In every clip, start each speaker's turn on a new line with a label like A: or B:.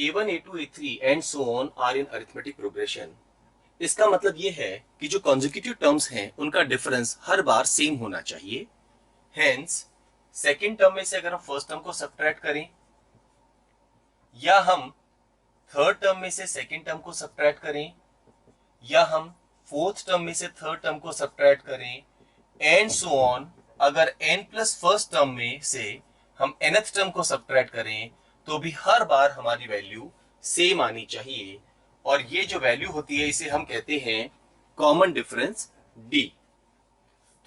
A: A1, A2, A3 and so on are in arithmetic progression. इसका मतलब ये है कि जो कॉन्जिक्यूटिव टर्म्स हैं उनका डिफरेंस हर बार सेम होना चाहिए। हेंस सेकेंड टर्म में से अगर हम फर्स्ट टर्म को सब्ट्रैक्ट करें या हम थर्ड टर्म में से सेकेंड टर्म को सब्ट्रैक्ट करें या हम फोर्थ टर्म में से थर्ड टर्म को सब्ट्रैक्ट करें एंड सो ऑन, अगर n प्लस फर्स्ट टर्म में से हम nth टर्म को सब्ट्रैक्ट करें तो भी हर बार हमारी वैल्यू सेम आनी चाहिए। और ये जो वैल्यू होती है इसे हम कहते हैं कॉमन डिफरेंस d।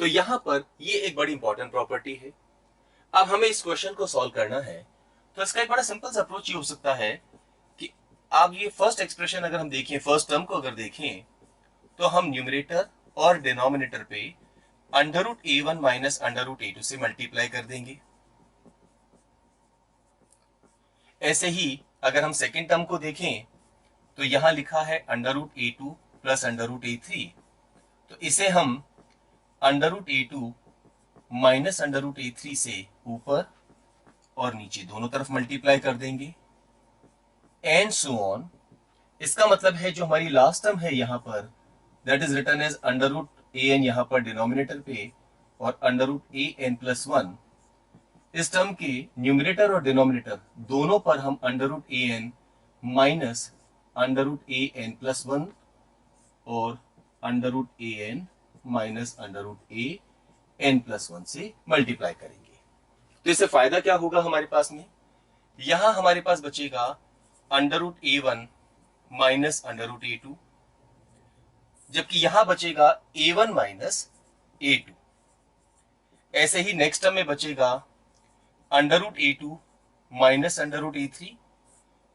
A: तो यहां पर ये एक बड़ी इंपॉर्टेंट प्रॉपर्टी है। अब हमें इस क्वेश्चन को सॉल्व करना है तो इसका एक बड़ा सिंपल सा अप्रोच ये हो सकता है कि आप ये फर्स्ट एक्सप्रेशन अगर हम देखें, फर्स्ट टर्म को अगर देखें तो हम न्यूमरेटर और डिनोमिनेटर पे under root A1 minus under root A2 से मल्टीप्लाई कर देंगे। ऐसे ही अगर हम सेकेंड टर्म को देखें तो यहां लिखा है under root A2 plus under root A3, तो इसे हम under root A2 minus under root A3 से ऊपर और नीचे दोनों तरफ मल्टीप्लाई कर देंगे एंड सो ऑन। इसका मतलब है जो हमारी लास्ट टर्म है यहां पर that is written as under root AN यहां पर डिनोमिनेटर पे और अंडर रूट AN प्लस 1, इस टर्म के न्यूमरेटर और डिनोमिनेटर दोनों पर हम under root AN minus under root AN plus 1 और under root AN minus under root AN plus 1 से मल्टीप्लाई करेंगे। तो इससे फायदा क्या होगा हमारे पास में, यहां हमारे पास बचेगा under root A1 minus under root A2, जबकि यहां बचेगा A1 माइनस A2। ऐसे ही नेक्स्ट टर्म में बचेगा under root A2 minus under root A3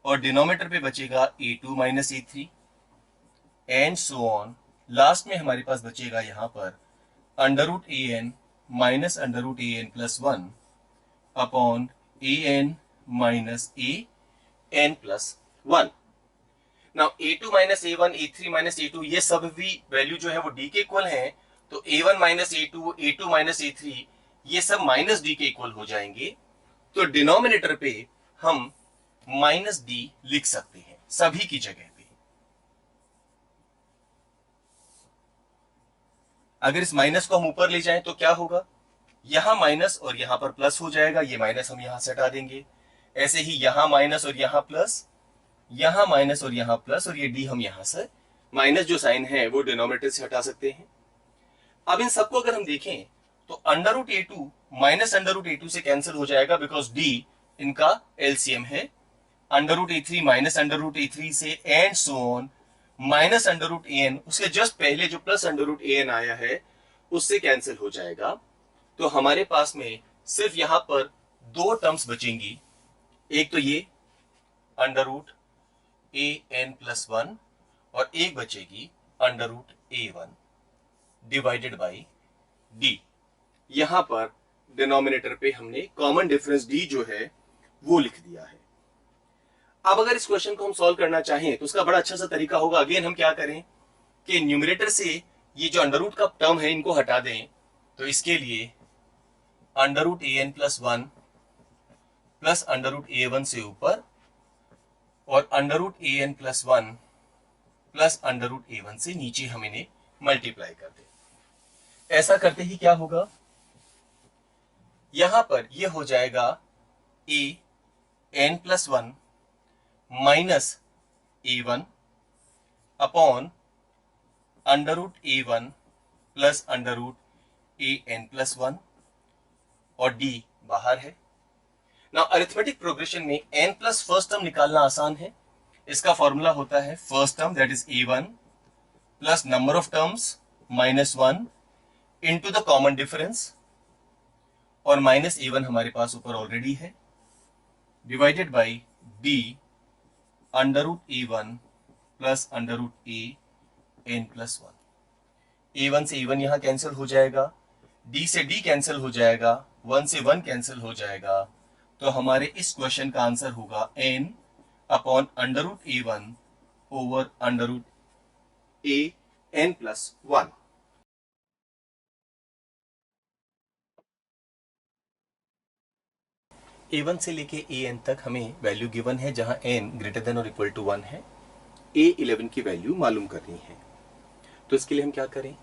A: और डिनोमिनेटर पे बचेगा A2 minus A3 and so on. Last में हमारे पास बचेगा यहां पर under root AN minus under root AN plus 1 upon AN minus AN plus 1। Now A2 minus A1, A3 minus A2 ये सब भी वैल्यू जो है वो D के इक्वल है, तो A1 minus A2, A2 minus A3 ये सब माइनस D के इक्वल हो जाएंगे। तो डिनोमिनेटर पे हम माइनस D लिख सकते हैं सभी की जगह पे। अगर इस माइनस को हम ऊपर ले जाएं तो क्या होगा, यहां माइनस और यहां पर प्लस हो जाएगा, ये माइनस हम यहां से हटा देंगे। ऐसे ही यहां माइनस और यहां प्लस, यहां माइनस और यहां प्लस, और ये डी हम यहां से माइनस जो साइन है वो डिनोमिनेटर से हटा सकते हैं। अब इन सबको अगर हम देखें तो under root A2 minus under root A2 से कैंसिल हो जाएगा बिकॉज डी इनका एलसीएम है। Under root A3 minus under root A3 से and so on minus under root AN, उसके जस्ट पहले जो प्लस अंडर रूट AN आया है उससे कैंसिल हो जाएगा। तो हमारे पास में सिर्फ यहां पर दो टर्म्स बचेंगी, एक तो ये अंडर रूट AN प्लस 1 और एक बचेगी under root A1 divided by D। यहां पर डिनोमिनेटर पे हमने कॉमन डिफरेंस D जो है वो लिख दिया है। अब अगर इस क्वेश्चन को हम सॉल्व करना चाहें तो उसका बड़ा अच्छा सा तरीका होगा, अगेन हम क्या करें कि न्यूमरेटर से ये जो अंडर रूट का टर्म है इनको हटा दें। तो इसके लिए under root AN plus 1 plus under root A1 से ऊपर और under root AN plus 1 plus under root A1 से नीचे हम इन्हें मल्टीप्लाई कर दें। ऐसा करते ही क्या होगा, यहां पर यह हो जाएगा AN plus 1 minus A1 upon under root A1 plus under root AN plus 1 और D बाहर है। नाउ अरिथमेटिक प्रोग्रेशन में n प्लस फर्स्ट टर्म निकालना आसान है। इसका फॉर्मूला होता है first term that is A1 plus number of terms minus 1 into the common difference, और माइनस A1 हमारे पास ऊपर ऑलरेडी है, divided by D under root A1 plus under root AN plus 1। A1 से A1 यहां cancel हो जाएगा, D से D कैंसिल हो जाएगा, 1 से 1 कैंसिल हो जाएगा। तो हमारे इस क्वेश्चन का आंसर होगा n upon under root A1 over under root AN plus 1। A1 से लेके An तक हमें वैल्यू गिवन है जहां n ग्रेटर देन और इक्वल टू 1 है। A11 की वैल्यू मालूम करनी है। तो इसके लिए हम क्या करें,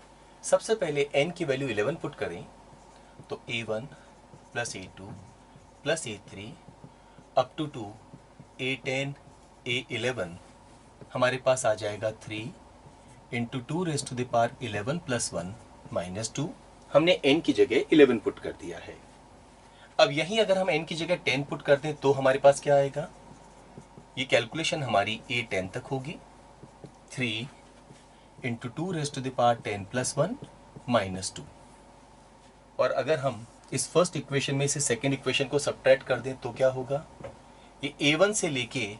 A: सबसे पहले n की वैल्यू 11 पुट करें तो A1 plus A2 plus A3 up to 2 A10 A11 हमारे पास आ जाएगा 3 into 2 raise to the power 11 plus 1 minus 2। हमने n की जगह 11 पुट कर दिया है। अब यहीं अगर हम n की जगह 10 पुट कर दें तो हमारे पास क्या आएगा, ये कैलकुलेशन हमारी A10 तक होगी। 3 into 2 raise to the power 10 plus 1 minus 2। और अगर हम इस फर्स्ट इक्वेशन में से सेकेंड इक्वेशन को सब्ट्रैक्ट कर दें तो क्या होगा, ये A1 से लेके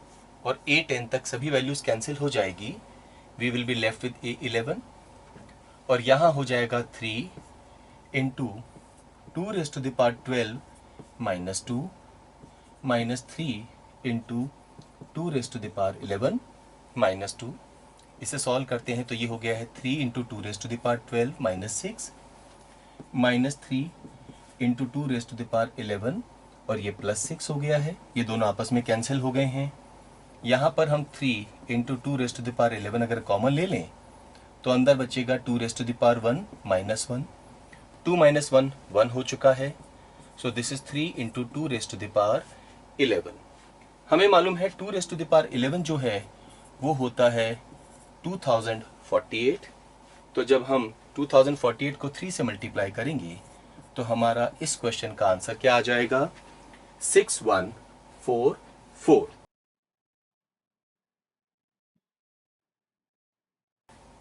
A: और A10 तक सभी वैल्यूज कैंसिल हो जाएगी। We will be left with A11 और यहाँ हो जाएगा 3 into 2 raise to the power 12 minus 2 minus 3 into 2 raise to the power 11 minus 2। इसे सॉल्व करते हैं तो ये हो गया है 3 into 2 raise to the power 12 minus 6 minus 3 into 2 raise to the power 11 और ये प्लस 6 हो गया है। ये दोनों आपस में कैंसिल हो गए हैं। यहाँ पर हम 3 into 2 raise to the power 11 अगर कॉमन ले लें तो अंदर बचेगा 2 raise to the power 1 minus 1। 2 minus 1 1 हो चुका है। So this is 3 into 2 raise to the power 11। हमें मालूम है 2 रेज़ टू द पावर 11 जो है वो होता है 2048। तो जब हम 2048 को 3 से मल्टीप्लाई करेंगे तो हमारा इस क्वेश्चन का आंसर क्या आ जाएगा, 6144।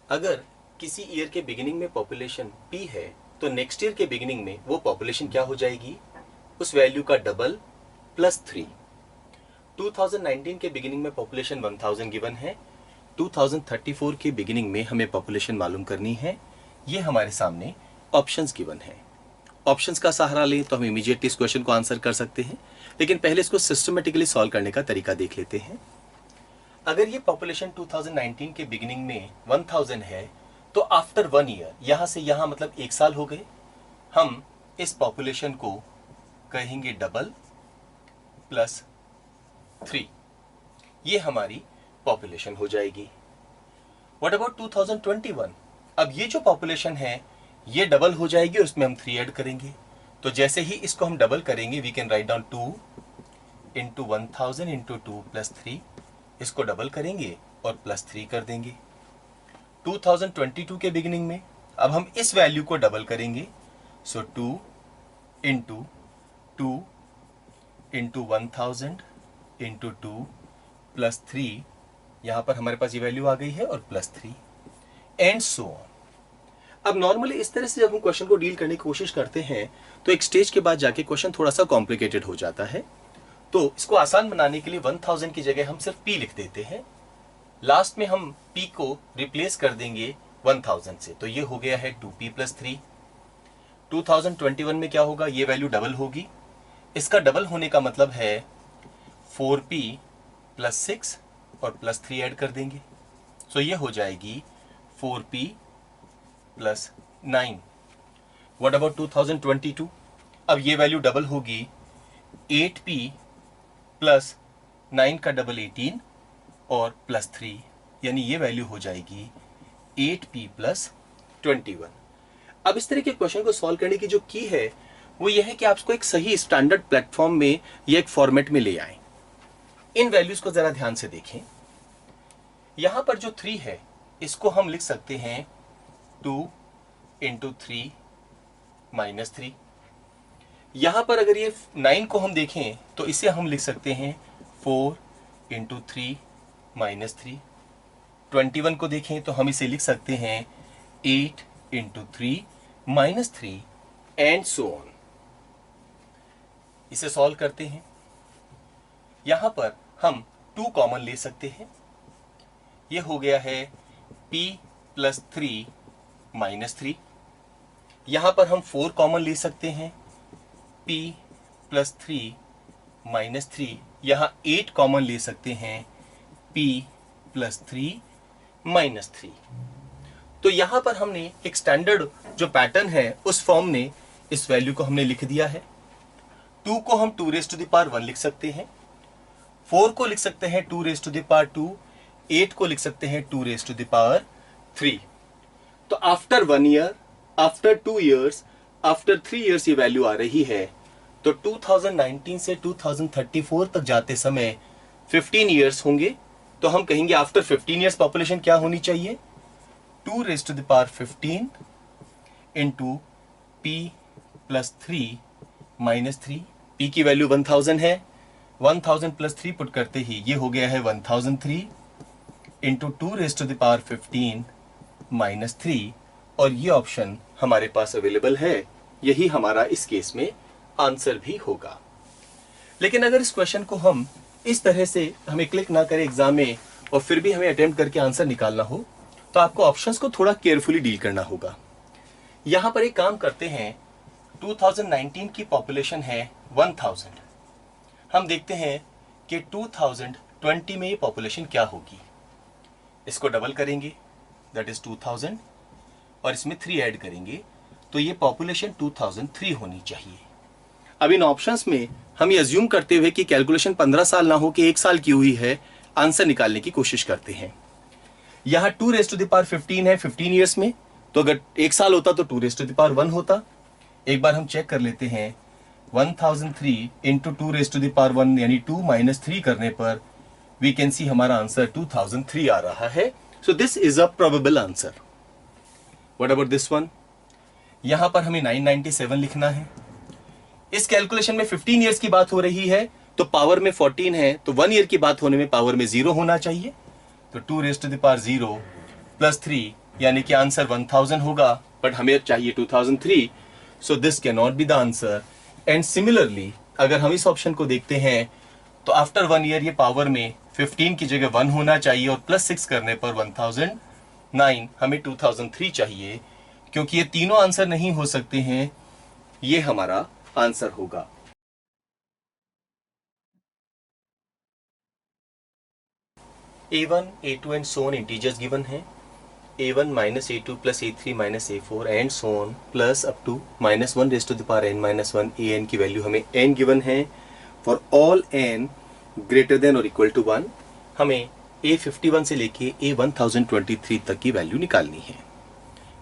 A: अगर किसी ईयर के बिगिनिंग में पॉपुलेशन P है तो नेक्स्ट ईयर के बिगिनिंग में वो पॉपुलेशन क्या हो जाएगी, उस वैल्यू का डबल प्लस 3। 2019 के बिगिनिंग में पॉपुलेशन 1000 गिवन है। 2034 के बिगिनिंग में हमें पॉपुलेशन मालूम करनी है। ये हमारे सामने ऑप्शंस गिवन है। ऑप्शंस का सहारा लें तो हम इमीडिएटली इस क्वेश्चन को आंसर कर सकते हैं, लेकिन पहले इसको सिस्टमेटिकली सॉल्व करने का तरीका देख लेते हैं। अगर ये पॉपुलेशन 2019 के बिगिनिंग में 1000 है तो आफ्टर 1 ईयर, यहां से यहां मतलब 1 साल हो गए, हम इस पॉपुलेशन को कहेंगे डबल प्लस 3। ये हमारी पॉपुलेशन हो जाएगी। What about 2021? अब ये जो पॉपुलेशन है ये डबल हो जाएगी और उसमें हम 3 ऐड करेंगे। तो जैसे ही इसको हम डबल करेंगे we can write down 2 into 1000 into 2 plus 3। इसको डबल करेंगे और प्लस 3 कर देंगे। 2022 के बिगिनिंग में अब हम इस वैल्यू को डबल करेंगे। सो 2 इंटू 2 इंटू 1000 इंटू 2 प्लस 3। यहां पर हमारे पास ये वैल्यू आ गई है और प्लस 3 एंड सो ऑन। अब नॉर्मली इस तरह से जब हम क्वेश्चन को डील करने की कोशिश करते हैं तो एक स्टेज के बाद जाके क्वेश्चन थोड़ा सा कॉम्प्लिकेटेड हो जाता है। तो इसको आसान बनाने के लिए 1000 की जगह हम सिर्फ P लिख देते हैं। लास्ट में हम P को रिप्लेस कर देंगे 1000 से, तो ये हो गया है 2P प्लस 3। 2021 में क्या होगा, ये वैल्यू डबल होगी। इसका डबल होने का मतलब है 4P प्लस 6 और प्लस 3 ऐड कर देंगे। सो ये हो जाएगी 4P प्लस 9। What about 2022? अब ये वैल्यू डबल होगी, 8P प्लस 9 का डबल 18 और प्लस 3, यानी ये वैल्यू हो जाएगी 8P प्लस 21। अब इस तरह के क्वेश्चन को सॉल्व करने की जो की है वो ये है कि आप इसको एक सही स्टैंडर्ड प्लेटफॉर्म में या एक फॉर्मेट में ले आए। इन वैल्यूज को जरा ध्यान से देखें। यहां पर जो 3 है इसको हम लिख सकते हैं 2 इंटू 3 माइनस 3। यहां पर अगर ये 9 को हम देखें तो इसे हम लिख सकते हैं 4 इंटू 3 माइनस 3। 21 को देखें तो हम इसे लिख सकते हैं 8 into 3 minus 3 and so on. इसे सॉल्व करते हैं। यहां पर हम 2 कॉमन ले सकते हैं। ये हो गया है P प्लस 3 माइनस 3। यहां पर हम 4 कॉमन ले सकते हैं, P प्लस 3 माइनस 3। यहां 8 कॉमन ले सकते हैं, P प्लस 3 माइनस 3। तो यहां पर हमने एक स्टैंडर्ड जो पैटर्न है उस फॉर्म ने इस वैल्यू को हमने लिख दिया है। 2 को हम 2 रेज़ टू द पावर 1 लिख सकते हैं, 4 को लिख सकते हैं 2 रेज़ टू द पावर 2, 8 को लिख सकते हैं 2 रेज़ टू द पावर 3। तो after 1 year, after 2 years, after 3 years ये वैल्यू आ रही है। तो 2019 से 2034 तक जाते समय 15 इयर्स होंगे। तो हम कहेंगे आफ्टर 15 इयर्स पॉपुलेशन क्या होनी चाहिए, 2 raise to the power 15 into P plus 3 minus 3। P की वैल्यू 1000 है, 1000 प्लस 3 पुट करते ही ये हो गया है 1003 into 2 raise to the power 15 minus 3। और ये ऑप्शन हमारे पास अवेलेबल है, यही हमारा इस केस में आंसर भी होगा। लेकिन अगर इस क्वेश्चन को हम इस तरह से हमें क्लिक ना करें एग्जाम में और फिर भी हमें अटेम्प्ट करके आंसर निकालना हो, तो आपको ऑप्शंस को थोड़ा केयरफुली डील करना होगा। यहां पर एक काम करते हैं, 2019 की पॉपुलेशन है 1000। हम देखते हैं कि 2020 में ये पॉपुलेशन क्या होगी। इसको डबल करेंगे, दैट इज 2000, और इसमें 3 ऐड करेंगे तो ये पॉपुलेशन 2003 होनी चाहिए। अब इन ऑप्शंस में हम ये अज्यूम करते हुए कि कैलकुलेशन 15 साल ना हो कि 1 साल की हुई है, आंसर निकालने की कोशिश करते हैं। यहां 2 रेज़ टू द पावर 15 है 15 ईयर्स में, तो अगर 1 साल होता तो 2 रेज़ टू द पावर 1 होता। एक बार हम चेक कर लेते हैं, 1003 into 2 raise to the power 1 यानी 2 माइनस 3 करने पर वी कैन सी हमारा आंसर 2003 आ रहा है। So this is a probable answer. What about this one? यहां पर हमें 997 लिखना है। इस कैलकुलेशन में 15 इयर्स की बात हो रही है, तो पावर में 14 है, तो 1 ईयर की बात होने में पावर में 0 होना चाहिए। तो 2 raise to the power 0 plus 3 यानी कि आंसर 1000 होगा, बट हमें चाहिए 2003, so this can not be the answer. And similarly अगर हम इस ऑप्शन को देखते हैं तो आफ्टर 1 ईयर ये पावर में 15 की जगह 1 होना चाहिए और प्लस 6 करने पर 1009, हमें 2003 चाहिए। क्योंकि ये तीनों आंसर नहीं हो सकते हैं, ये हमारा आंसर होगा। A1, A2 and so on integers given है। A1 minus A2 plus A3 minus A4 and so on plus up to minus 1 raise to the power n minus 1। an की वैल्यू हमें n गिवन है। For all n greater than और equal to 1 हमें A51 से लेके A1023 तक की value निकालनी है।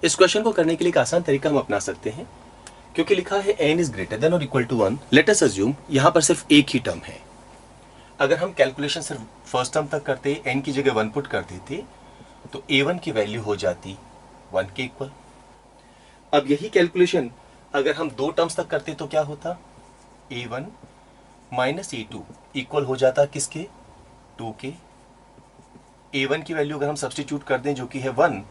A: इस क्वेश्चन को करने के लिए एक आसान तरीका हम अपना सकते हैं, क्योंकि लिखा है n इज ग्रेटर देन और equal to 1। Let us assume यहां पर सिर्फ एक ही टर्म है। अगर हम कैलकुलेशन सिर्फ फर्स्ट टर्म तक करते, n की जगह 1 पुट कर देते, तो A1 की वैल्यू हो जाती 1 के इक्वल। अब यही कैलकुलेशन अगर हम 2 टर्म्स तक करते तो क्या होता, A1 माइनस A2 इक्वल हो जाता किसके, 2 के। A1 की वैल्यू अगर हम सब्स्टिट्यूट कर दें जो कि है 1,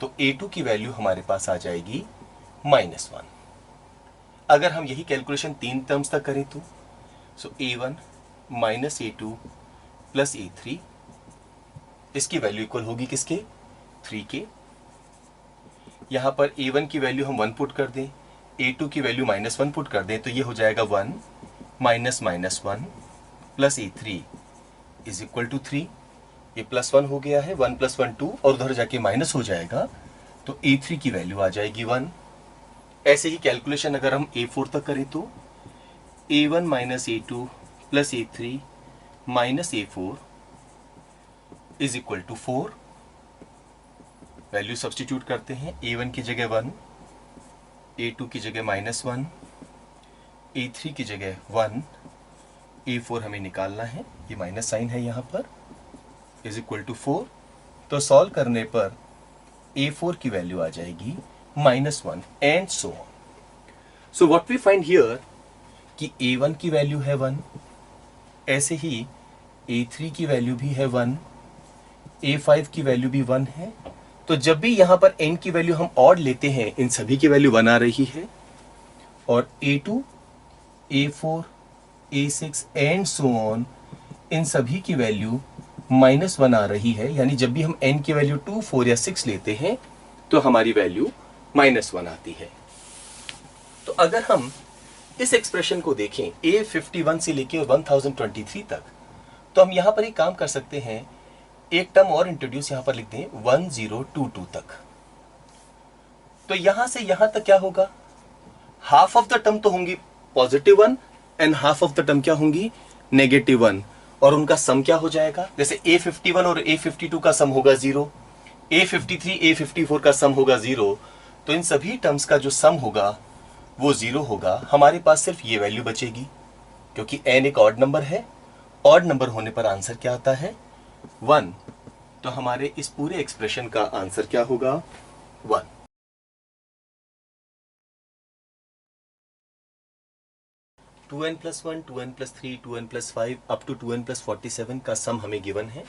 A: तो A2 की वैल्यू हमारे पास आ जाएगी -1। अगर हम यही कैलकुलेशन 3 टर्म्स तक करें तो सो A1 minus A2 plus A3, इसकी वैल्यू इक्वल होगी किसके, 3 के। यहां पर A1 की वैल्यू हम 1 पुट कर दें, A2 की वैल्यू -1 पुट कर दें, तो ये हो जाएगा 1 minus minus 1 plus A3 is equal to 3। ये +1 हो गया है, 1 + 1 2 और उधर जाके माइनस हो जाएगा, तो A3 की वैल्यू आ जाएगी 1। ऐसे ही कैलकुलेशन अगर हम A4 तक करें तो A1 minus A2 plus A3 minus A4 is equal to 4। Value substitute करते हैं, A1 की जगह 1, A2 की जगह -1, A3 की जगह 1, A4 हमें निकालना है, ये माइनस साइन है यहाँ पर, इज इक्वल टू 4। तो सॉल्व करने पर A4 की वैल्यू आ जाएगी -1 and so on. So what we find here कि A1 की वैल्यू है 1, ऐसे ही A3 की वैल्यू भी है 1, A5 की वैल्यू भी 1 है। तो जब भी यहां पर n की वैल्यू हम ऑड लेते हैं, इन सभी की वैल्यू 1 आ रही है, और A2, A4, A6 and so on in सभी की वैल्यू -1 आ रही है। यानी जब भी हम n की वैल्यू 2, 4 या 6 लेते हैं तो हमारी वैल्यू -1 आती है। तो अगर हम इस एक्सप्रेशन को देखें A51 से लेके 1023 तक, तो हम यहां पर एक काम कर सकते हैं, एक टर्म और इंट्रोड्यूस यहां पर लिख दें 1022 तक। तो यहां से यहां तक क्या होगा, हाफ ऑफ द टर्म तो होंगी +1 and half of the term क्या होंगी, -1, और उनका सम क्या हो जाएगा, जैसे A51 और A52 का सम होगा 0, A53 A54 का सम होगा 0, तो इन सभी टर्म्स का जो सम होगा वो 0 होगा। हमारे पास सिर्फ ये वैल्यू बचेगी, क्योंकि n एक ऑड नंबर है, ऑड नंबर होने पर आंसर क्या आता है 1, तो हमारे इस पूरे एक्सप्रेशन का आंसर क्या होगा 1। Two n plus 1, 2n plus 3, 2n plus 5 up to 2n plus 47 का सम हमें गिवन है।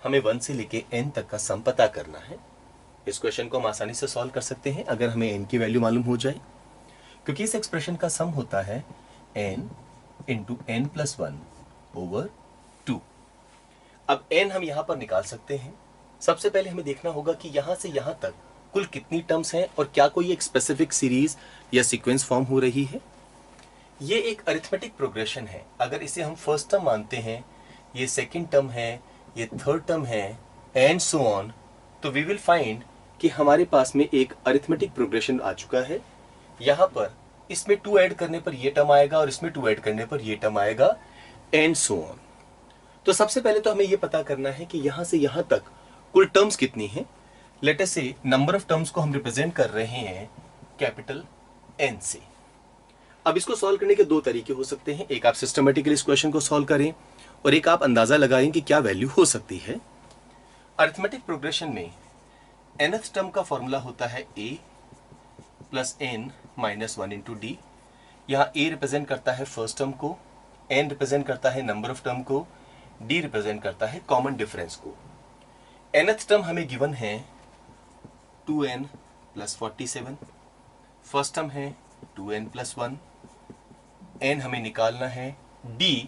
A: हमें 1 से लेके n तक का सम पता करना है। इस क्वेश्चन को हम आसानी से सॉल्व कर सकते हैं अगर हमें n की वैल्यू मालूम हो जाए, क्योंकि इस एक्सप्रेशन का सम होता है n into n plus 1 over 2। अब n हम यहां पर निकाल सकते हैं। सबसे पहले हमें देखना होगा कि यहां से यहां तक कुल कितनी टर्म्स हैं और क्या कोई एक स्पेसिफिक सीरीज या सीक्वेंस फॉर्म हो रही है। ये एक अरिथमेटिक प्रोग्रेशन है। अगर इसे हम फर्स्ट टर्म मानते हैं, ये सेकंड टर्म है, ये थर्ड टर्म है, एंड सो ऑन, तो वी विल फाइंड कि हमारे पास में एक अरिथमेटिक प्रोग्रेशन आ चुका है। यहां पर इसमें 2 ऐड करने पर ये टर्म आएगा और इसमें 2 ऐड करने पर ये टर्म आएगा, एंड सो ऑन। तो सबसे पहले तो हमें ये पता करना है कि यहां से यहां तक कुल टर्म्स कितनी हैं। लेट अस से नंबर ऑफ टर्म्स को हम रिप्रेजेंट कर रहे हैं कैपिटल N से। अब इसको सॉल्व करने के दो तरीके हो सकते हैं, एक आप सिस्टमेटिकली इस क्वेश्चन को सॉल्व करें और एक आप अंदाजा लगाएं कि क्या वैल्यू हो सकती है। अरिथमेटिक प्रोग्रेशन में nth टर्म का फॉर्मूला होता है a plus n minus 1 into D. यहाँ a रिप्रेजेंट करता है फर्स्ट टर्म को, n रिप्रेजेंट करता है नंबर ऑफ टर्म को, d रिप्रेजेंट करता है कॉमन डिफरेंस को। nth टर्म हमें गिवन है 2n प्लस 47, फर्स्ट टर्म है 2n प्लस 1, n हमें निकालना है, d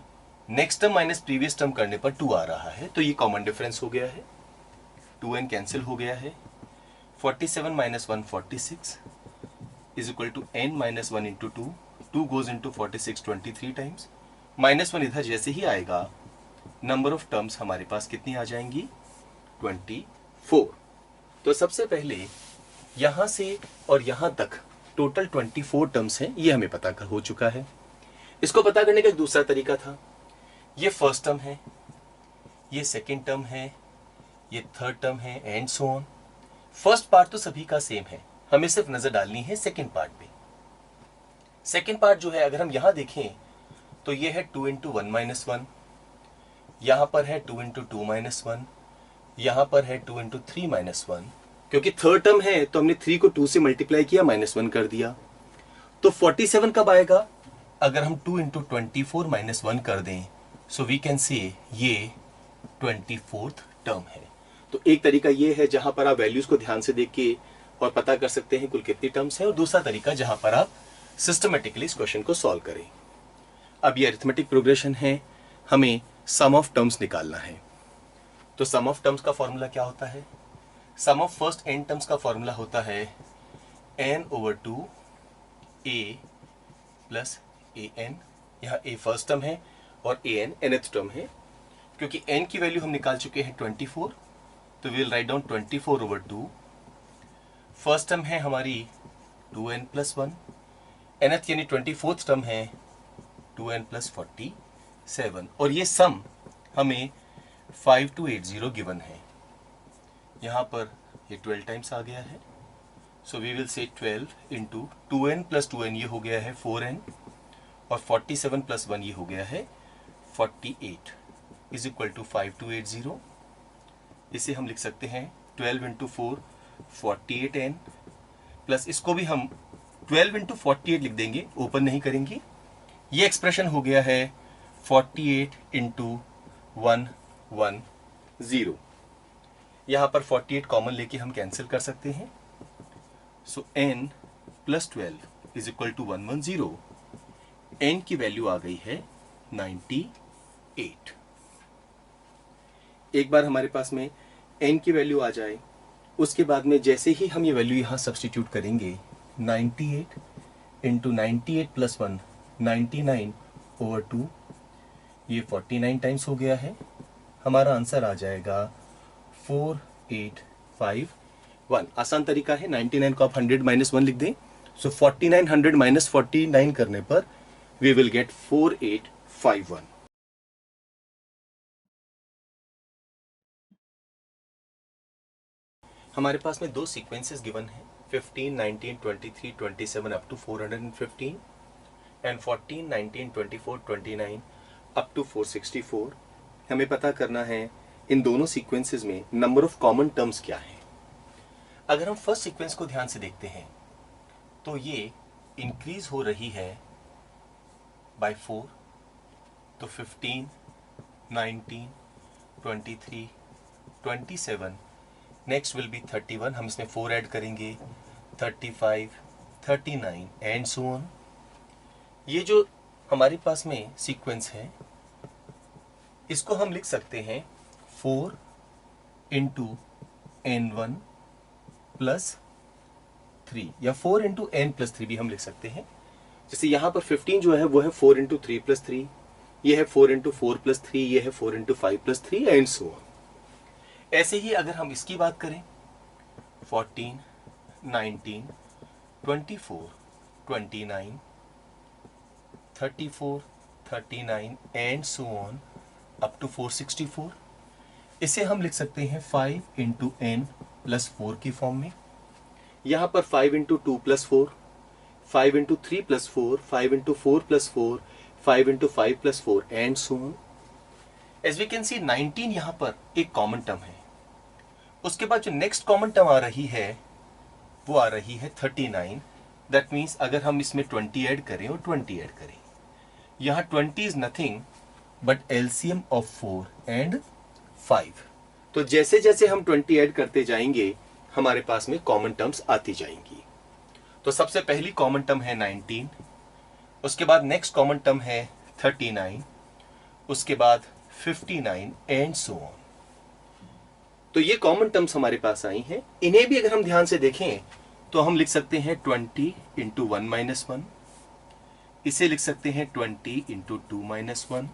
A: next term minus previous term करने पर 2 आ रहा है, तो ये कॉमन डिफरेंस हो गया है, 2n कैंसिल हो गया है, 47 minus 1 46 is equal to n minus 1 into 2, 2 goes into 46 23 times, minus 1 इधर जैसे ही आएगा नंबर ऑफ टर्म्स हमारे पास कितनी आ जाएंगी 24। तो सबसे पहले यहां से और यहां तक टोटल 24 टर्म्स हैं, ये हमें पता हो चुका है। इसको पता करने का एक दूसरा तरीका था, ये फर्स्ट टर्म है, ये सेकंड टर्म है, ये थर्ड टर्म है, and so on. First part तो सभी का सेम है, हमें सिर्फ नजर डालनी है सेकंड पार्ट पे। सेकंड पार्ट जो है अगर हम यहां देखें तो ये है 2 इंटू 1 माइनस 1, यहां पर है 2 इंटू 2 माइनस 1, यहां पर है 2 इंटू 3 माइनस 1। क्योंकि थर्ड टर्म है तो हमने 3 को 2 से मल्टीप्लाई किया, माइनस 1 कर दिया। तो 47 कब आएगा, अगर हम 2 इंटू 24 माइनस 1 कर दें, सो वी कैन से ये 24th टर्म है। तो एक तरीका ये है जहां पर आप वैल्यूज को ध्यान से देख के और पता कर सकते हैं कुल कितनी टर्म्स है, और दूसरा तरीका जहां पर आप सिस्टमेटिकली इस क्वेश्चन को सॉल्व करें। अब ये अरिथमेटिक प्रोग्रेशन है, हमें सम ऑफ टर्म्स निकालना है। तो सम ऑफ टर्म्स का फॉर्मूला क्या होता है, सम ऑफ फर्स्ट n टर्म्स का फॉर्मूला होता है n over 2 a plus an। यहाँ a फर्स्ट टर्म है और an nth टर्म है। क्योंकि n की वैल्यू हम निकाल चुके हैं 24, तो we will write down 24 over 2। First term है हमारी 2n प्लस 1, nth यानी 24th टर्म है 2n प्लस 47, और ये सम हमें 5280 गिवन है। यहाँ पर ये 12 टाइम्स आ गया है, so we will say 12 into 2n plus 2n, ये हो गया है 4n, और 47 प्लस 1 ये हो गया है 48 इज इक्वल टू 5280। इसे हम लिख सकते हैं 12 इंटू 4 48n, प्लस इसको भी हम 12 इंटू 48 लिख देंगे, ओपन नहीं करेंगे। ये एक्सप्रेशन हो गया है 48 इंटू 110। यहाँ पर 48 कॉमन लेके हम कैंसिल कर सकते हैं, so n plus 12 is equal to 110। n की वैल्यू आ गई है 98। एक बार हमारे पास में n की वैल्यू आ जाए, उसके बाद में जैसे ही हम ये वैल्यू यहाँ सब्सटीट्यूट करेंगे, 98 इंटू 98 प्लस 1 99 ओवर 2, ये 49 टाइम्स हो गया है। हमारा आंसर आ जाएगा 4851। आसान तरीका है, 99 को आप 100 माइनस 1 लिख दें, सो 49 100 माइनस 49 करने पर we will get 4851. हमारे पास में दो सीक्वेंसेस गिवन है 15, 19, 23, 27 up to 415 and 14, 19, 24, 29 up to 464. हमें पता करना है इन दोनों सीक्वेंसेस में नंबर ऑफ कॉमन टर्म्स क्या है. अगर हम फर्स्ट सीक्वेंस को ध्यान से देखते हैं तो ये इंक्रीज हो रही है बाय 4. तो 15, 19, 23, 27, नेक्स्ट विल बी 31. हम इसमें 4 ऐड करेंगे 35, 39 एंड सो ऑन. ये जो हमारे पास में सीक्वेंस है इसको हम लिख सकते हैं 4 इंटू n1 प्लस 3 या 4 इंटू n प्लस 3 भी हम लिख सकते हैं. जैसे यहां पर 15 जो है वो है 4 इंटू 3 प्लस 3, ये है 4 इंटू 4 प्लस 3, ये है 4 into 5 plus 3 and so on. ऐसे ही अगर हम इसकी बात करें 14, 19, 24, 29, 34, 39 and so on up to 464. इसे हम लिख सकते हैं 5 इंटू n प्लस 4 की फॉर्म में. यहां पर 5 into 2 plus 4, 5 into 3 plus 4, 5 into 4 plus 4, 5 into 5 plus 4 and so on. As we can see 19 यहां पर एक कॉमन टर्म है. उसके बाद जो नेक्स्ट कॉमन टर्म आ रही है वो आ रही है 39. दैट मीन्स अगर हम इसमें 20 ऐड करें और 20 ऐड करें, यहां 20 is nothing but LCM of 4 and 5. तो जैसे जैसे हम 20 ऐड करते जाएंगे हमारे पास में कॉमन टर्म्स आती जाएंगी. तो सबसे पहली कॉमन टर्म है 19, उसके बाद नेक्स्ट कॉमन टर्म है 39, उसके बाद 59 एंड सो ऑन. तो ये कॉमन टर्म्स हमारे पास आई हैं. इन्हें भी अगर हम ध्यान से देखें तो हम लिख सकते हैं 20 इंटू 1 माइनस 1, इसे लिख सकते हैं 20 into 2 minus 1,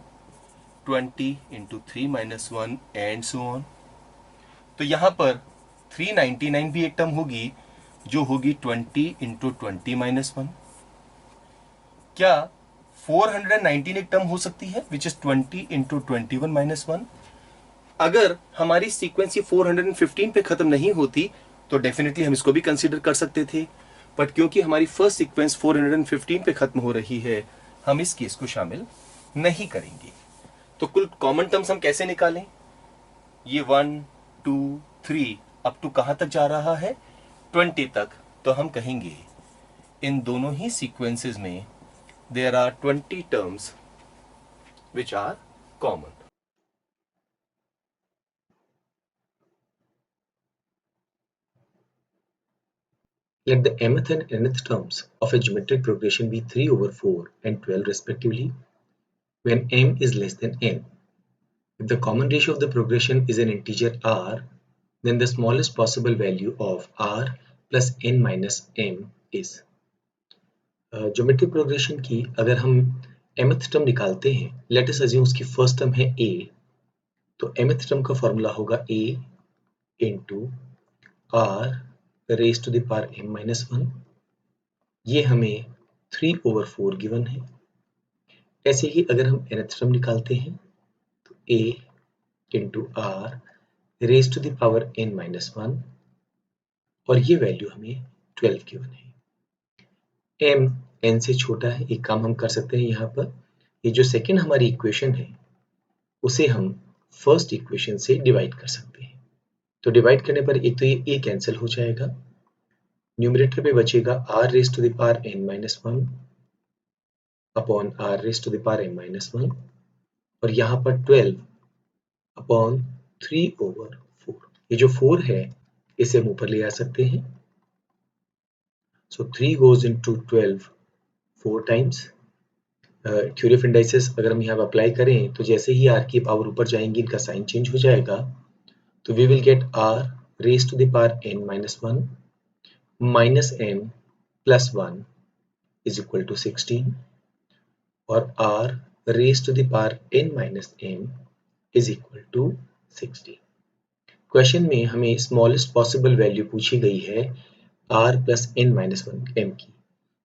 A: 20 into 3 minus 1 and so on. तो यहां पर 399 भी एक टर्म होगी जो होगी 20 इंटू 20 माइनस 1. क्या 419 एक टर्म हो सकती है विच इज 20 इंटू 21 माइनस 1. अगर हमारी सीक्वेंस ये 415 पे खत्म नहीं होती तो डेफिनेटली हम इसको भी कंसीडर कर सकते थे, बट क्योंकि हमारी फर्स्ट सीक्वेंस 415 पे खत्म हो रही है हम इस केस को शामिल नहीं करेंगे. तो कुल कॉमन टर्म्स हम कैसे निकालें. ये 1, 2, 3 अप टू कहां तक जा रहा है 20 तक. तो हम कहेंगे इन दोनों ही सीक्वेंसेस में there are 20 terms which are common.
B: Let the mth and nth terms of a geometric progression be 3 over 4 and 12 respectively when m is less than n. If the common ratio of the progression is an integer r, then the smallest possible value of r plus n minus m is. Geometric progression की अगर हम mth term निकालते हैं, let us assume उसकी first term है a, तो mth term का formula होगा a into r raised to the power m minus 1. ये हमें 3 over 4 गिवन है. ऐसे ही अगर हम nth टर्म निकालते हैं तो a into r raise to the power n minus 1 और ये वैल्यू हमें 12 गिवन है. m n से छोटा है. एक काम हम कर सकते हैं यहाँ पर, ये जो सेकेंड हमारी इक्वेशन है उसे हम फर्स्ट इक्वेशन से डिवाइड कर सकते हैं. तो डिवाइड करने पर एक तो ये a कैंसिल हो जाएगा, न्यूमरेटर पे बचेगा r raise to the power n minus 1 upon r raise to the power m minus 1 और यहाँ पर 12 अपॉन 3 ओवर 4. ये जो 4 है इसे हम ऊपर ले आ सकते हैं. सो 3 goes into 12 4 times. Theory of indices अगर हम यहाँ पर अप्लाई करें तो जैसे ही r की पावर ऊपर जाएंगी इनका साइन चेंज हो जाएगा. तो we will get r raise to the power n minus 1 minus m plus 1 is equal to 16 और r raise to the power n minus m is equal to 16. Question में हमें smallest possible value पूछी गई है r प्लस n minus 1 m की.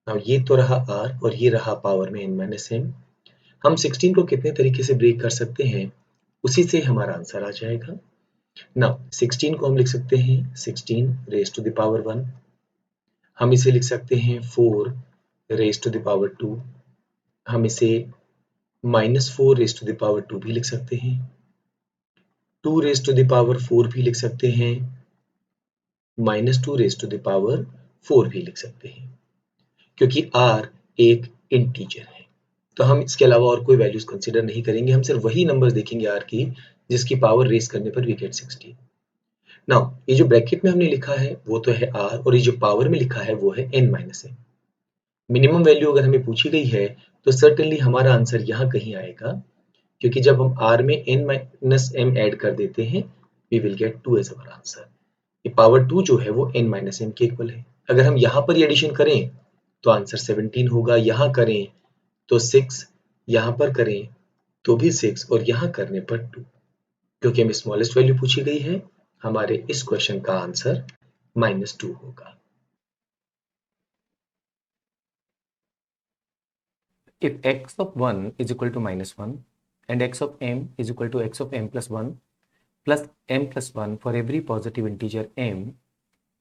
B: अब ये तो रहा r और ये रहा पावर में n-m। हम 16 को कितने तरीके से ब्रेक कर सकते हैं, उसी से हमारा आंसर आ जाएगा। नाउ 16 को हम लिख सकते हैं 16 रेज टू द पावर 1, हम इसे लिख सकते हैं 4 रेज टू द पावर 2, हम इसे -4 रेज टू द पावर 2 भी लिख सकते हैं, 2 रेज टू द पावर 4 भी लिख सकते हैं, -2 रेज टू द पावर 4 भी लिख सकते हैं, क्योंकि r एक इंटीजर है। तो हम इसके अलावा और कोई वैल्यूज कंसीडर नहीं करेंगे, हम सिर्फ वही नंबर देखेंगे r की जिसकी पावर रेज करने पर वी गेट 16। नाउ ये जो ब्रैकेट में हमने लिखा है वो तो है r, और ये जो पावर में लिखा है वो है n-m। मिनिमम वैल्यू अगर हमें पूछी गई है तो सर्टेनली हमारा आंसर यहाँ कहीं आएगा, क्योंकि जब हम r में n-m ऐड कर देते हैं we will get 2 as our answer. ये पावर 2 जो है वो n-m के इक्वल है। अगर हम यहाँ पर ये एडिशन करें तो आंसर 17 होगा, यहाँ करें तो 6, यहाँ पर करें तो भी 6, और यहाँ करने पर 2। क्योंकि हमें स्मॉलेस्ट वैल्यू पूछी गई है, हमारे इस क्वेश्चन का आंसर -2 होगा।
C: If x of 1 is equal to -1 and x of m is equal to x of m plus 1 plus m plus 1 for every positive integer m,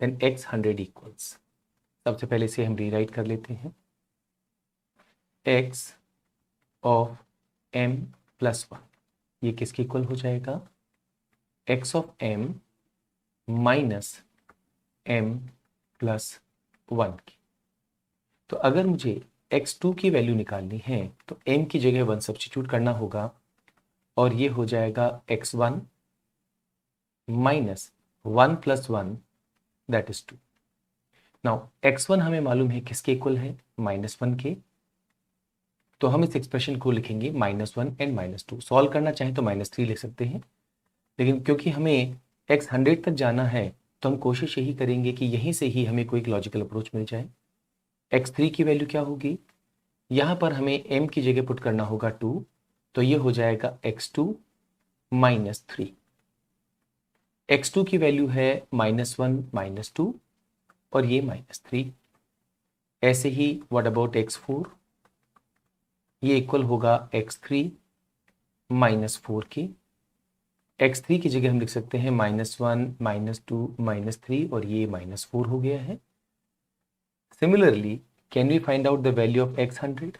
C: then x 100 equals। सबसे पहले इसे हम रीराइट कर लेते हैं। x of m plus 1 ये किसके equal हो जाएगा, x of m minus m plus 1 की। तो अगर मुझे x2 की वैल्यू निकालनी है तो m की जगह 1 सब्स्टिट्यूट करना होगा, और ये हो जाएगा x1 minus 1 plus 1 that is 2। Now x1 हमें मालूम है किसके इक्वल है, -1 के, तो हम इस एक्सप्रेशन को लिखेंगे -1 एंड -2। सॉल्व करना चाहें तो -3 लिख सकते हैं, लेकिन क्योंकि हमें x 100 तक जाना है तो हम कोशिश यही करेंगे कि यहीं से ही हमें कोई लॉजिकल अप्रोच मिल जाए। x3 की वैल्यू क्या होगी, यहाँ पर हमें m की जगह पुट करना होगा 2, तो ये हो जाएगा x2 माइनस 3। x2 की वैल्यू है -1 -2 और ये -3। ऐसे ही व्हाट अबाउट x4, ये इक्वल होगा x3 -4 की। x3 की जगह हम लिख सकते हैं -1 -2 -3 और ये -4 हो गया है। Similarly can we find out the value of x 100।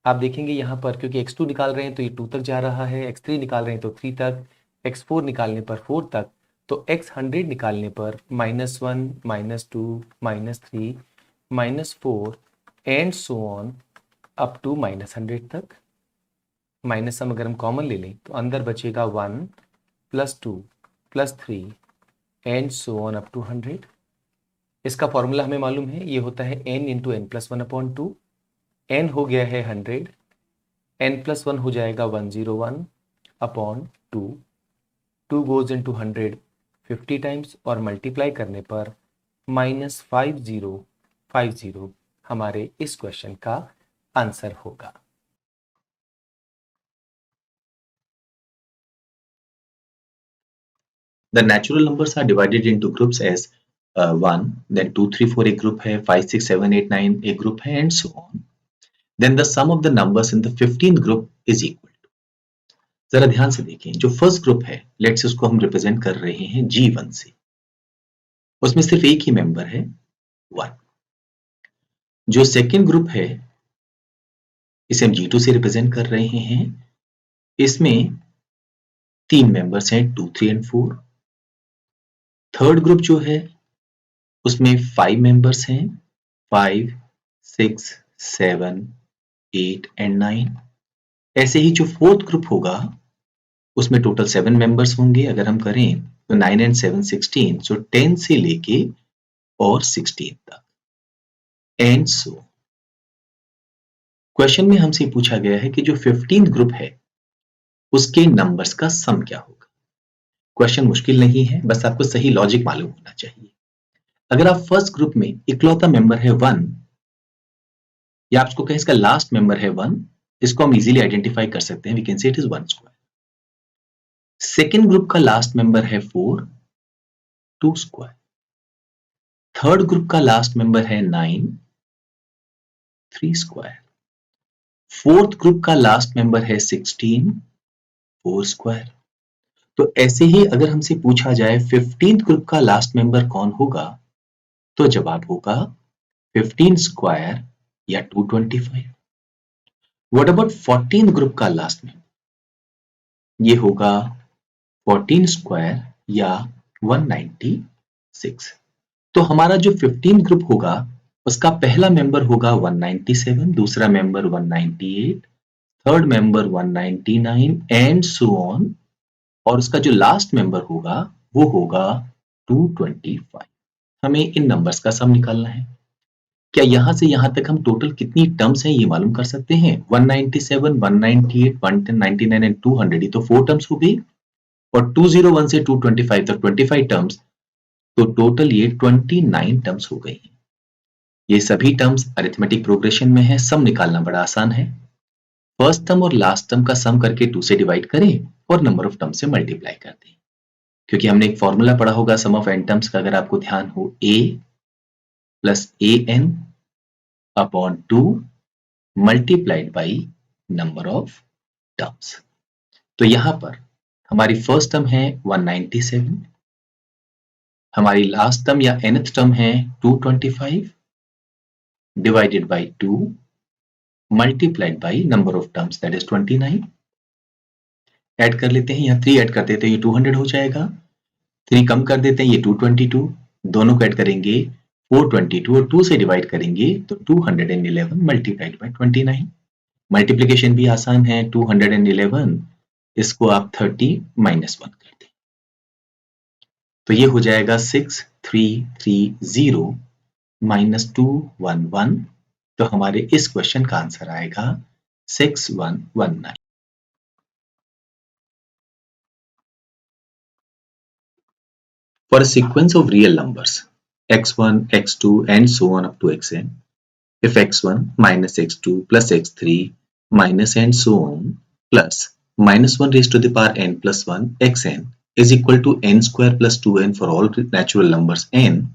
C: आप देखेंगे यहाँ पर क्योंकि x2 निकाल रहे हैं तो ये 2 तक जा रहा है, x3 निकाल रहे हैं तो 3 तक, x4 निकालने पर 4 तक, तो x 100 निकालने पर -1 -2 -3 -4 and so on up to -100 तक। माइनस सम अगर हम कॉमन ले लें तो अंदर बचेगा 1 + 2 + 3 and so on up to 100। इसका फॉर्मूला हमें मालूम है, ये होता है n × n + 1/2। n हो गया है 100, n + 1 हो जाएगा 101/2। 2 goes into 100 50 टाइम्स और मल्टीप्लाई करने पर -5050 हमारे इस क्वेश्चन का आंसर होगा।
B: The natural numbers are divided into groups as 1, then 2, 3, 4 एक ग्रुप है, 5, 6, 7, 8, 9 एक ग्रुप है, and so on. Then the sum of the numbers in the 15th group is equal to। जरा ध्यान से देखें, जो फर्स्ट ग्रुप है, लेट्स उसको हम रिप्रेजेंट कर रहे हैं G1 से, उसमें सिर्फ एक ही मेंबर है 1। जो सेकेंड ग्रुप है इसे हम G2 से रिप्रेजेंट कर रहे हैं, इसमें 3 मेंबर्स हैं 2, 3 एंड 4। थर्ड ग्रुप जो है उसमें 5 मेंबर्स हैं 5, 6, 7, 8 एंड 9। ऐसे ही जो फोर्थ ग्रुप होगा उसमें टोटल 7 मेंबर्स होंगे। अगर हम करें तो 9 एंड 7 16, सो 10 से लेके और 16 तक एंड सो। क्वेश्चन में हमसे पूछा गया है कि जो 15th ग्रुप है उसके नंबर्स का सम क्या होगा। क्वेश्चन मुश्किल नहीं है, बस आपको सही लॉजिक मालूम होना चाहिए। अगर आप फर्स्ट ग्रुप में इकलौता मेंबर है 1, या आपको कहें इसका लास्ट मेंबर है 1, इसको हम इजीली आइडेंटिफाई कर सकते हैं, we can say it is 1 square. Second group का लास्ट मेंबर है 4, 2 स्क्वायर। थर्ड ग्रुप का लास्ट मेंबर है 9, 3 स्क्वायर। फोर्थ ग्रुप का लास्ट मेंबर है 16, 4 स्क्वायर। तो ऐसे ही अगर हमसे पूछा जाए 15th ग्रुप का लास्ट मेंबर कौन होगा, तो जवाब होगा 15 स्क्वायर या 225। व्हाट अबाउट 14th ग्रुप का लास्ट मेंबर, ये होगा 14 स्क्वायर या 196। तो हमारा जो 15 ग्रुप होगा उसका पहला मेंबर होगा 197, दूसरा member 198, third member 199 and so on, और उसका जो लास्ट मेंबर होगा वो होगा 225। हमें इन नंबर्स का सम निकालना है। क्या यहां से यहां तक हम टोटल कितनी टर्म्स हैं ये मालूम कर सकते हैं? 197, 198, 110, 99 एंड 200, ये तो 4 टर्म्स हो गई, और 201 से 225 तक 25 टर्म्स, तो टोटल ये 29 टर्म्स हो गई। ये सभी टर्म्स अरिथमेटिक प्रोग्रेशन में है, सम निकालना बड़ा आसान है। फर्स्ट टर्म और लास्ट टर्म का सम करके 2 से डिवाइड करें और नंबर ऑफ टर्म से मल्टीप्लाई कर दें, क्योंकि हमने एक फॉर्मूला पढ़ा होगा सम ऑफ n टर्म्स का, अगर आपको ध्यान हो, a plus an upon 2 multiplied by number of terms. तो यहां पर हमारी फर्स्ट टर्म है 197, हमारी लास्ट टर्म या nth टर्म है 225 divided by 2 multiplied by number of terms that is 29। Add कर लेते हैं, यहाँ 3 ऐड करते हैं तो ये 200 हो जाएगा, 3 कम कर देते हैं ये 222, दोनों को ऐड करेंगे 422 और 2 से डिवाइड करेंगे तो 211 मल्टीप्लाइड बाई 29। मल्टीप्लिकेशन भी आसान है, 211 इसको आप 30 माइनस 1 कर दें तो ये हो जाएगा 6330 माइनस 211। तो हमारे इस क्वेश्चन का आंसर आएगा 6119। For a sequence of real numbers x1, x2 and so on up to xn, if x1 minus x2 plus x3 minus and so on plus minus 1 raised to the power n plus 1 xn is equal to n square plus 2n for all natural numbers n,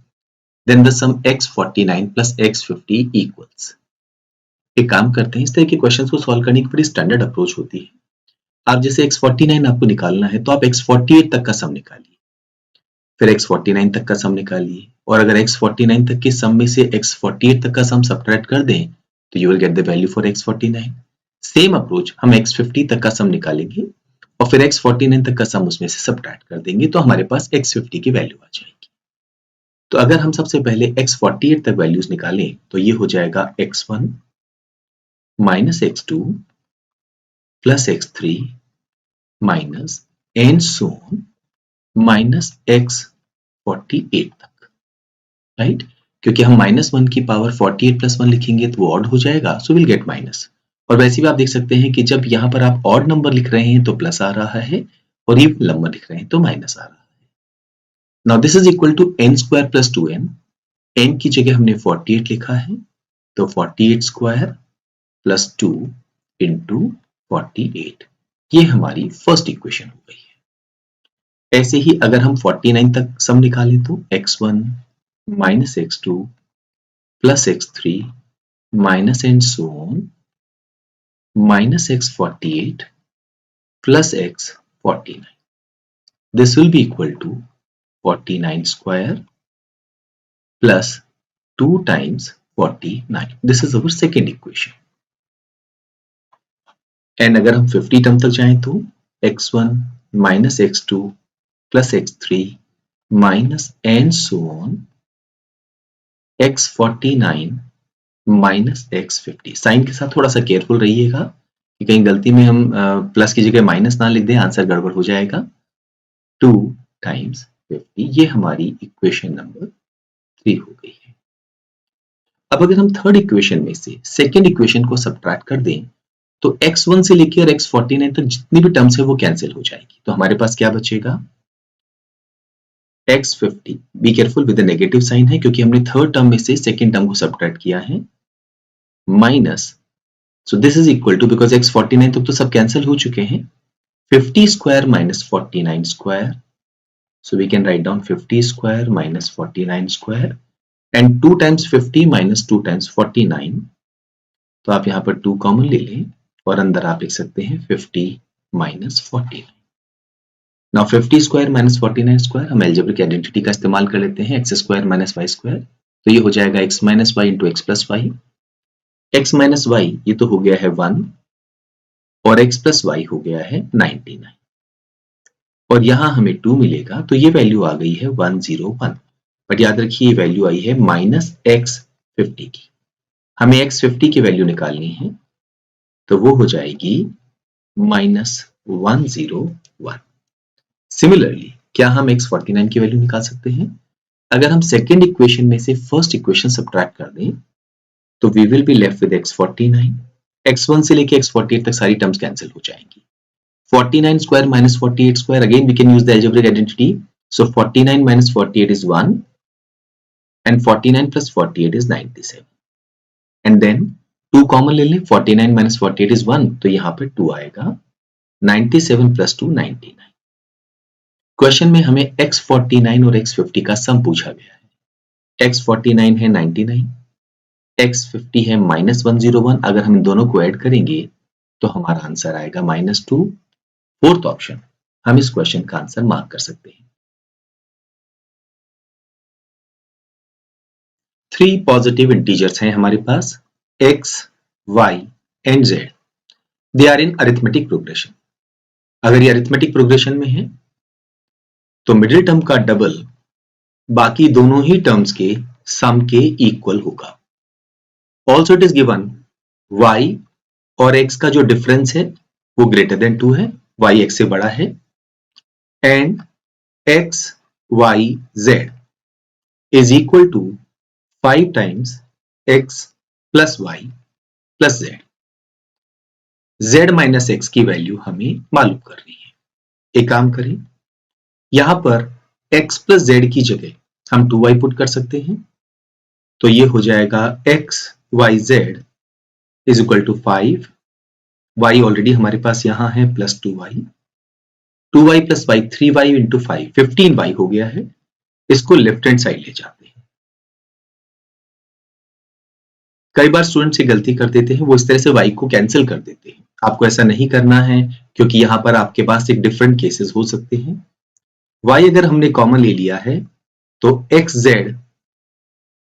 B: then the sum x49 plus x50 equals। एक काम करते हैं, इस तरह के questions को solve करने की बड़ी स्टैंडर्ड अप्रोच होती है। आप जैसे x49 आपको निकालना है तो आप x48 तक का सम निकालिए, फिर x49 तक का सम निकालिए, और अगर x49 तक के सम में से x48 तक का सम सब्ट्रैक्ट कर दें तो you will get the value for x49। Same approach हम x50 तक का सम निकालेंगे और फिर x49 तक का सम उसमें से सब्ट्रैक्ट कर देंगे तो हमारे पास x50 की वैल्यू आ जाएगी। तो अगर हम सबसे पहले x48 तक वैल्यूज निकालें तो ये हो जाएगा x1 minus x2 plus x3 minus and so on minus x48 तक, राइट? क्योंकि हम -1 की पावर 48 प्लस 1 लिखेंगे तो वो ऑड हो जाएगा, सो विल गेट माइनस। और वैसे भी आप देख सकते हैं कि जब यहाँ पर आप ऑड नंबर लिख रहे हैं तो प्लस आ रहा है और इवन नंबर लिख रहे हैं तो माइनस आ रहा है। Now this is equal to n square plus 2n। n की जगह हमने 48 लिखा है तो 48 स्क्वायर प्लस 2 इंटू 48, ये हमारी फर्स्ट इक्वेशन हो गई है। ऐसे ही अगर हम 49 तक सम निकालें तो x1 minus x2 plus x3 minus and so on minus x48 plus x49, this will be equal to 49 square plus 2 times 49, this is our second equation. And अगर हम 50 टर्म तक जाएं तो x1 minus x2 plus x3 minus and so on x49 minus x50। Sign के साथ थोड़ा सा careful रहिएगा कि कहीं गलती में हम प्लस की जगह माइनस ना लिख दें, आंसर गड़बड़ हो जाएगा। 2 टाइम्स 50, ये हमारी इक्वेशन नंबर 3 हो गई है। अब अगर हम थर्ड इक्वेशन में से सेकेंड इक्वेशन को सब्ट्रैक्ट कर दें तो x1 से लेकर x49 तक जितनी भी टर्म्स है वो कैंसिल हो जाएगी, तो हमारे पास क्या बचेगा x50। Be careful with negative sign है क्योंकि हमने थर्ड टर्म में से सेकेंड टर्म को सब्ट्रैक्ट किया है, minus, so this is equal to, because x49 तक तो सब कैंसिल हो चुके हैं, 50 square minus 49 square, so we can write down 50 square minus 49 square and 2 times 50 minus 2 times 49, तो आप यहाँ पर 2 कॉमन ले लें और अंदर आप लिख सकते हैं 50 minus 49। Now 50 square minus 49 square, हम एल्जेब्रिक आइडेंटिटी का इस्तेमाल कर लेते हैं, x square minus y square, तो ये हो जाएगा x minus y into x plus y. X minus y ये तो हो गया है 1 और एक्स प्लस वाई हो गया है 99 और यहां हमें 2 मिलेगा, तो ये वैल्यू आ गई है 101। बट याद रखिए ये वैल्यू आई है माइनस एक्स 50 की, हमें एक्स 50 की वैल्यू निकालनी है, तो वो हो जाएगी माइनस 101। सिमिलरली क्या हम एक्स 49 की वैल्यू निकाल सकते हैं? अगर हम सेकेंड इक्वेशन में से फर्स्ट इक्वेशन सब्ट्रैक्ट कर दें तो we will be left with x 49। x1 से लेके x 48 तक सारी टर्म्स कैंसिल हो जाएंगी। 49 square minus 48 square, again we can use the algebraic identity, so 49 minus 48 is 1 and 49 plus 48 is 97 and then 2 common ले लें, 49 माइनस 48 इज 1, तो यहां पर 2 आएगा, 97 प्लस 2 99। क्वेश्चन में हमें x49 और x50 का सम पूछा गया है। x49 है 99, x50 है माइनस 101, अगर हम इन दोनों को ऐड करेंगे तो हमारा आंसर आएगा -2। फोर्थ ऑप्शन, हम इस क्वेश्चन का आंसर मार्क कर सकते हैं। 3 पॉजिटिव इंटीजर्स हैं हमारे पास, x, y and z। They are in arithmetic progression. अगर ये अरिथमेटिक प्रोग्रेशन में है तो मिडिल टर्म का डबल बाकी दोनों ही टर्म्स के सम के इक्वल होगा। Also it is given y और x का जो डिफरेंस है वो ग्रेटर देन 2 है, y x से बड़ा है, and x y z is equal to 5 times x plus y plus z। z minus x की वैल्यू हमें मालूम करनी है। एक काम करें, यहां पर x प्लस z की जगह हम 2y पुट कर सकते हैं, तो ये हो जाएगा x y z is equal to 5, y already हमारे पास यहां है plus 2y plus y 3y into 5 15y हो गया है। इसको लेफ्ट हैंड साइड ले जाते हैं। कई बार स्टूडेंट्स ये गलती कर देते हैं, वो इस तरह से y को कैंसिल कर देते हैं। आपको ऐसा नहीं करना है क्योंकि यहां पर आपके पास एक डिफरेंट केसेस हो सकते हैं। y अगर हमने कॉमन ले लिया है तो xz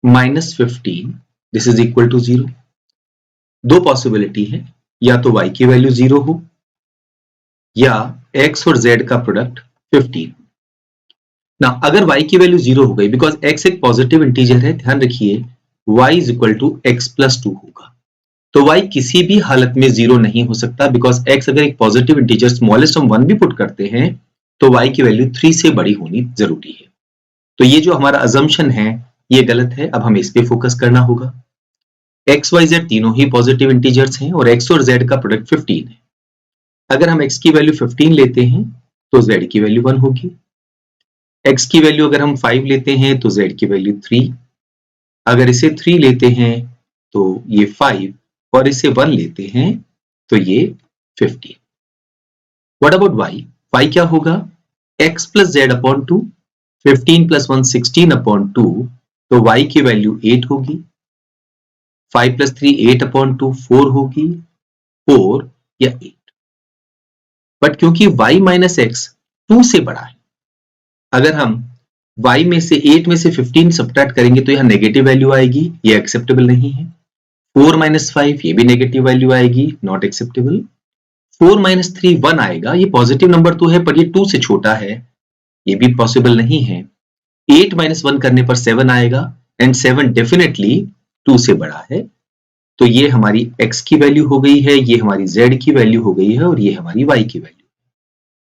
B: minus 15 this is equal to 0। दो पॉसिबिलिटी है, या तो y की वैल्यू 0 हो या x और z का प्रोडक्ट 15। ना अगर y की वैल्यू 0 हो गई, बिकॉज x एक पॉजिटिव इंटीजर है, ध्यान रखिए y is equal to x plus 2 होगा, तो y किसी भी हालत में 0 नहीं हो सकता, बिकॉज x अगर एक पॉजिटिव इंटीजर स्मॉलेस्ट हम 1 भी पुट करते हैं तो y की वैल्यू 3 से बड़ी होनी जरूरी है। तो ये जो हमारा अजम्पशन है ये गलत है, अब हमें इस पे फोकस करना होगा। x y z तीनों ही पॉजिटिव इंटीजर्स हैं और x और z का प्रोडक्ट 15 है। अगर हम x की वैल्यू 15 लेते हैं तो z की वैल्यू 1 होगी, x की वैल्यू अगर हम 5 लेते हैं तो z की वैल्यू 3, अगर इसे 3 लेते हैं तो ये 5 और इसे 1 लेते हैं तो ये 15। What about y? y क्या होगा? x plus z upon 2, 15 plus 1 16 upon 2, तो y की वैल्यू 8 होगी। 5 प्लस 3 8 अपॉन 2 4 होगी, 4 या 8। बट क्योंकि y माइनस एक्स 2 से बड़ा है, अगर हम y में से 8 में से 15 सब्ट्रैक्ट करेंगे तो यहां नेगेटिव वैल्यू आएगी, ये एक्सेप्टेबल नहीं है। 4 माइनस 5 ये भी नेगेटिव वैल्यू आएगी, नॉट एक्सेप्टेबल। 4 माइनस 3 1 आएगा, ये पॉजिटिव नंबर तो है पर ये 2 से छोटा है, ये भी पॉसिबल नहीं है। 8 माइनस 1 करने पर 7 आएगा एंड 7 डेफिनेटली 2 से बड़ा है, तो ये हमारी x की वैल्यू हो गई है, ये हमारी z की वैल्यू हो गई है और ये हमारी y की वैल्यू।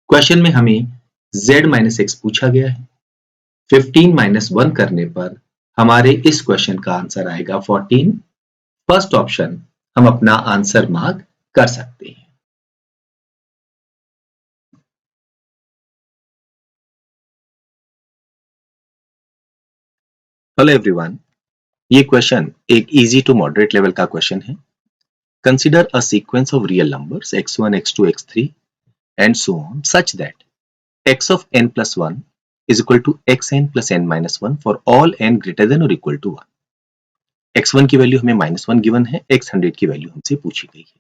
B: क्वेश्चन में हमें z माइनस एक्स पूछा गया है। 15 माइनस 1 करने पर हमारे इस क्वेश्चन का आंसर आएगा 14। फर्स्ट ऑप्शन हम अपना आंसर मार्क कर सकते हैं। हेलो एवरीवन, ये क्वेश्चन एक इजी टू मॉडरेट लेवल का क्वेश्चन है। Consider a sequence of real numbers x1 x2 x3 and so on such that x of n plus 1 is equal to xn plus n minus 1 for all n greater than or equal to 1. x1 की value हमें -1 given है, x100 की value हमसे पूछी गई है।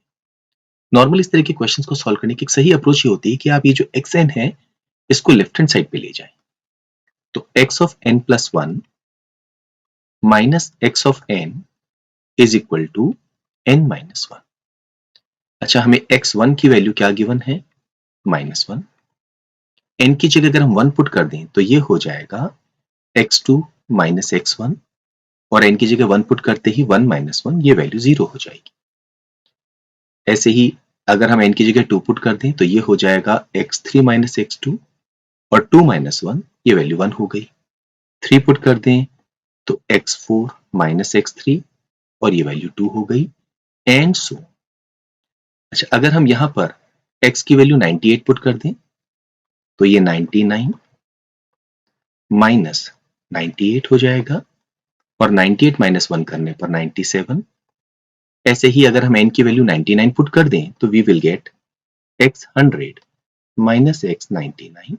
B: Normal इस तरह के क्वेश्चंस को सॉल्व करने की एक सही अप्रोच ये होती है कि आप ये जो xn है इसको लेफ्ट हैंड साइड पे ले जाएं। तो x of n plus 1 minus x of n is equal to n minus 1। अच्छा, हमें x1 की वैल्यू क्या गिवन है? -1। n की जगह अगर हम 1 पुट कर दें तो ये हो जाएगा x2 माइनस x1, और n की जगह 1 पुट करते ही 1 माइनस 1, ये वैल्यू 0 हो जाएगी। ऐसे ही अगर हम n की जगह 2 पुट कर दें तो ये हो जाएगा x3 माइनस x2, और 2 माइनस 1, ये वैल्यू 1 हो गई। 3 पुट कर दें तो x4 माइनस x3, और ये वैल्यू 2 हो गई, एंड सो। अच्छा, अगर हम यहां पर x की वैल्यू 98 पुट कर दें तो ये 99 माइनस 98 हो जाएगा, और 98 माइनस 1 करने पर 97। ऐसे ही अगर हम n की वैल्यू 99 पुट कर दें तो we will gate x100 minus x99,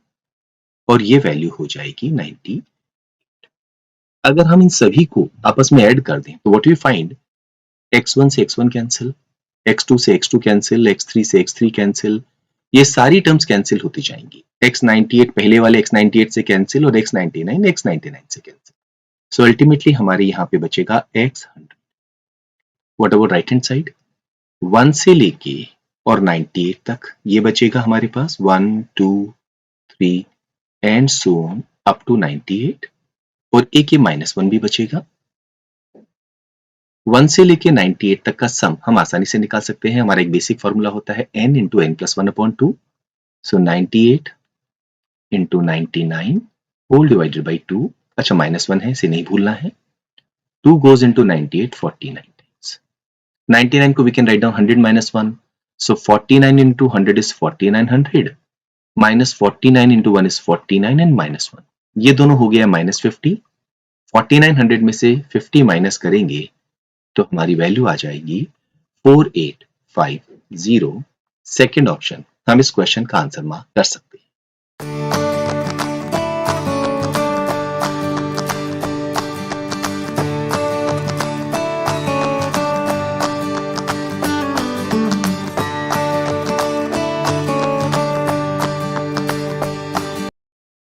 B: और ये वैल्यू हो जाएगी 90। अगर हम इन सभी को आपस में ऐड कर दें तो व्हाट वी फाइंड, x1 से x1 कैंसिल, x2 से x2 कैंसिल, x3 से x3 कैंसिल, ये सारी टर्म्स कैंसिल होती जाएंगी। x98 पहले वाले x98 से कैंसिल, और x99 x99 से कैंसिल। सो अल्टीमेटली हमारे यहाँ पे बचेगा x100। What about right hand side? 1 से लेके और 98 तक ये बचेगा हमारे पास 1 2 3 and so on up to 98, और एक ये -1 भी बचेगा। 1 से लेके 98 तक का सम हम आसानी से निकाल सकते हैं। हमारा एक बेसिक फॉर्मूला होता है n into n plus 1/2। So 98 into 99 whole divided by 2। अच्छा, -1 है, इसे नहीं भूलना है। 2 goes into 98 49 times. 99 को we can write down 100 minus 1. So 49 into 100 is 4900. Minus 49 into 1 is 49 and minus 1. ये दोनों हो गया -50। 4900 में से 50 माइनस करेंगे तो हमारी वैल्यू आ जाएगी 4850। सेकेंड ऑप्शन हम इस क्वेश्चन का आंसर मार्क कर सकते हैं।